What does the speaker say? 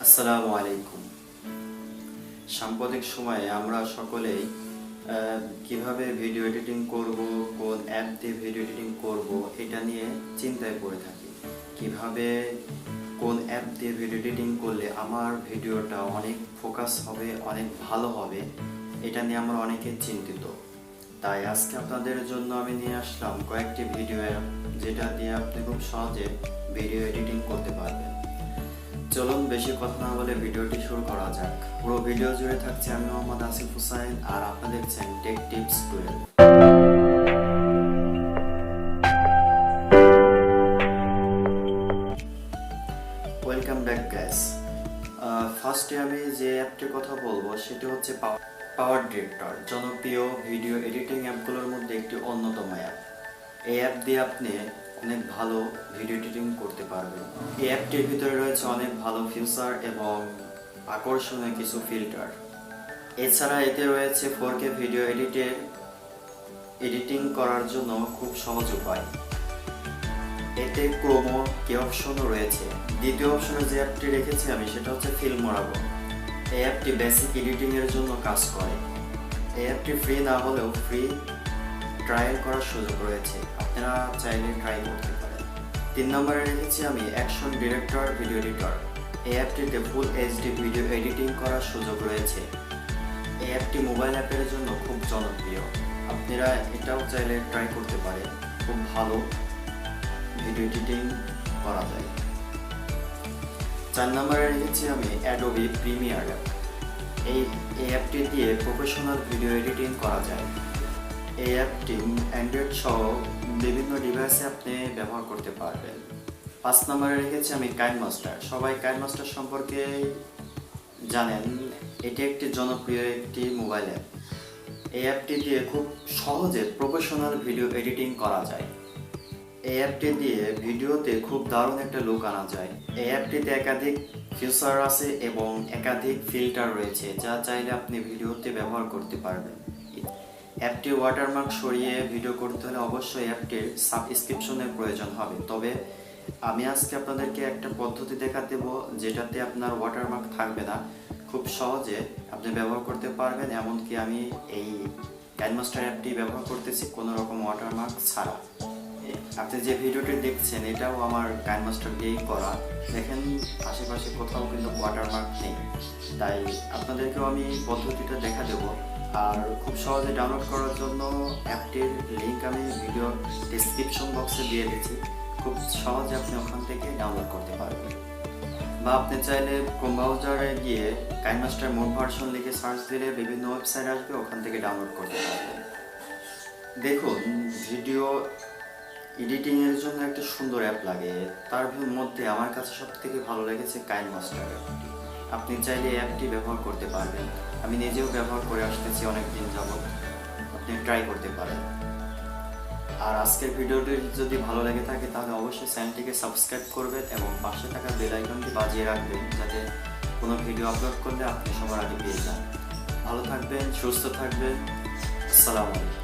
আসসালামু আলাইকুম। সাম্প্রতিক সময়ে আমরা সকলেই কিভাবে ভিডিও এডিটিং করব, কোন অ্যাপ দিয়ে ভিডিও এডিটিং করব এটা নিয়ে চিন্তায় পড়ে থাকি। কিভাবে কোন অ্যাপ দিয়ে ভিডিও এডিটিং করলে আমার ভিডিওটা অনেক ফোকাস হবে, অনেক ভালো হবে, এটা নিয়ে আমরা অনেকে চিন্তিত। তাই আজকে আপনাদের জন্য আমি নিয়ে আসলাম কয়েকটি ভিডিও অ্যাপ, যেটা দিয়ে আপনি খুব সহজে ভিডিও এডিটিং করতে পারবেন। চলুন বেশি কথা না বলে ভিডিওটি শুরু করা যাক। পুরো ভিডিও জুড়ে থাকছে আমি মোহাম্মদ আসিফ হুসাইন, আর আপনারা দেখছেন take tips 12। Welcome back guys. ফার্স্টে আমি যে অ্যাপটির কথা বলবো সেটি হচ্ছে পাওয়ার ডিরেক্টর, জনপ্রিয় ভিডিও এডিটিং অ্যাপগুলোর মধ্যে একটি অন্যতম অ্যাপ। এই অ্যাপ দিয়ে আপনি অনেক ভালো ভিডিও এডিটিং করতে পারবেন। এই অ্যাপটির ভিতরে রয়েছে অনেক ভালো ফিচার এবং আকর্ষণীয় কিছু ফিল্টার। এছাড়া এতে রয়েছে 4K ভিডিও এডিটিং করার জন্য খুব সহজ উপায়। এতে ক্রোমো কি অপশনও রয়েছে। দ্বিতীয় অপশনে যে অ্যাপটি রেখেছি আমি সেটা হচ্ছে ফিল্মোরাবো। এই অ্যাপটি বেসিক এডিটিং এর জন্য কাজ করে। এই অ্যাপটি ফ্রি না হলেও ফ্রি ট্রায়াল করার সুযোগ রয়েছে, আপনারা চাইলে ট্রাই করতে পারেন। 3 নম্বরে রেখেছি আমি অ্যাকশন ডিরেক্টর ভিডিও এডিটর। এই অ্যাপটিতে ফুল এইচডি ভিডিও এডিটিং করার সুযোগ রয়েছে। এই অ্যাপটি মোবাইল অ্যাপের জন্য খুব জনপ্রিয়, আপনারা এটাও চাইলে ট্রাই করতে পারেন। খুব ভালো ভিডিও এডিটিং করা যায়। 4 নম্বরে রেখেছি আমি অ্যাডোবি প্রিমিয়ার অ্যাপ। এই অ্যাপটি দিয়ে প্রফেশনাল ভিডিও এডিটিং করা যায়। এই অ্যাপটি অ্যান্ড্রয়েড সহ বিভিন্ন ডিভাইসে আপনি ব্যবহার করতে পারবেন। 5 নম্বরে রেখেছি আমি কাইনমাস্টার। সবাই কাইনমাস্টার সম্পর্কে জানেন, এটি একটি জনপ্রিয় একটি মোবাইল অ্যাপ। এই অ্যাপটি দিয়ে খুব সহজে প্রফেশনাল ভিডিও এডিটিং করা যায়। এই অ্যাপটি দিয়ে ভিডিওতে খুব দারুণ একটা লুক আনা যায়। এই অ্যাপটিতে একাধিক ফিচার আছে এবং একাধিক ফিল্টার রয়েছে, যা চাইলে আপনি ভিডিওতে ব্যবহার করতে পারবেন। অ্যাপটির ওয়াটারমার্ক সরিয়ে ভিডিও করতে হলে অবশ্যই অ্যাপটির সাবস্ক্রিপশনের প্রয়োজন হবে। তবে আমি আজকে আপনাদেরকে একটা পদ্ধতি দেখা দেব, যেটাতে আপনার ওয়াটারমার্ক থাকবে না, খুব সহজে আপনি ব্যবহার করতে পারবেন। এমনকি আমি এই কাইনমাস্টার অ্যাপটি ব্যবহার করতেছি কোনো রকম ওয়াটারমার্ক ছাড়া। আপনি যে ভিডিওটি দেখছেন এটাও আমার কাইনমাস্টার দিয়েই করা। দেখেন আশেপাশে কোথাও কিন্তু ওয়াটারমার্ক নেই, তাই আপনাদেরকেও আমি পদ্ধতিটা দেখা দেব। আর খুব সহজে ডাউনলোড করার জন্য অ্যাপটির লিঙ্ক আমি ভিডিও ডেসক্রিপশন বক্সে দিয়ে দিচ্ছি। খুব সহজে আপনি ওখান থেকে ডাউনলোড করতে পারবেন, বা আপনি চাইলে ক্রোম ব্রাউজারে গিয়ে কাইনমাস্টার মোড ভার্সন লিখে সার্চ দিলে বিভিন্ন ওয়েবসাইট আসবে, ওখান থেকে ডাউনলোড করতে পারবেন। দেখুন, ভিডিও এডিটিং এর জন্য একটা সুন্দর অ্যাপ লাগে, তার মধ্যে আমার কাছে সবথেকে ভালো লেগেছে কাইনমাস্টার অ্যাপটি। আপনি চাইলে অ্যাপটি ব্যবহার করতে পারবেন। আমি নিজেও ব্যবহার করে আসতেছি অনেক দিন যাবত, আপনি ট্রাই করতে পারেন। আর আজকের ভিডিওটি যদি ভালো লেগে থাকে তাহলে অবশ্যই চ্যানেলটিকে সাবস্ক্রাইব করবেন এবং পাশে থাকা বেল আইকনটি বাজিয়ে রাখবেন, যাতে কোনো ভিডিও আপলোড করলে আপনি সবার আগে পেয়ে যান। ভালো থাকবেন, সুস্থ থাকবেন। আসসালামু আলাইকুম।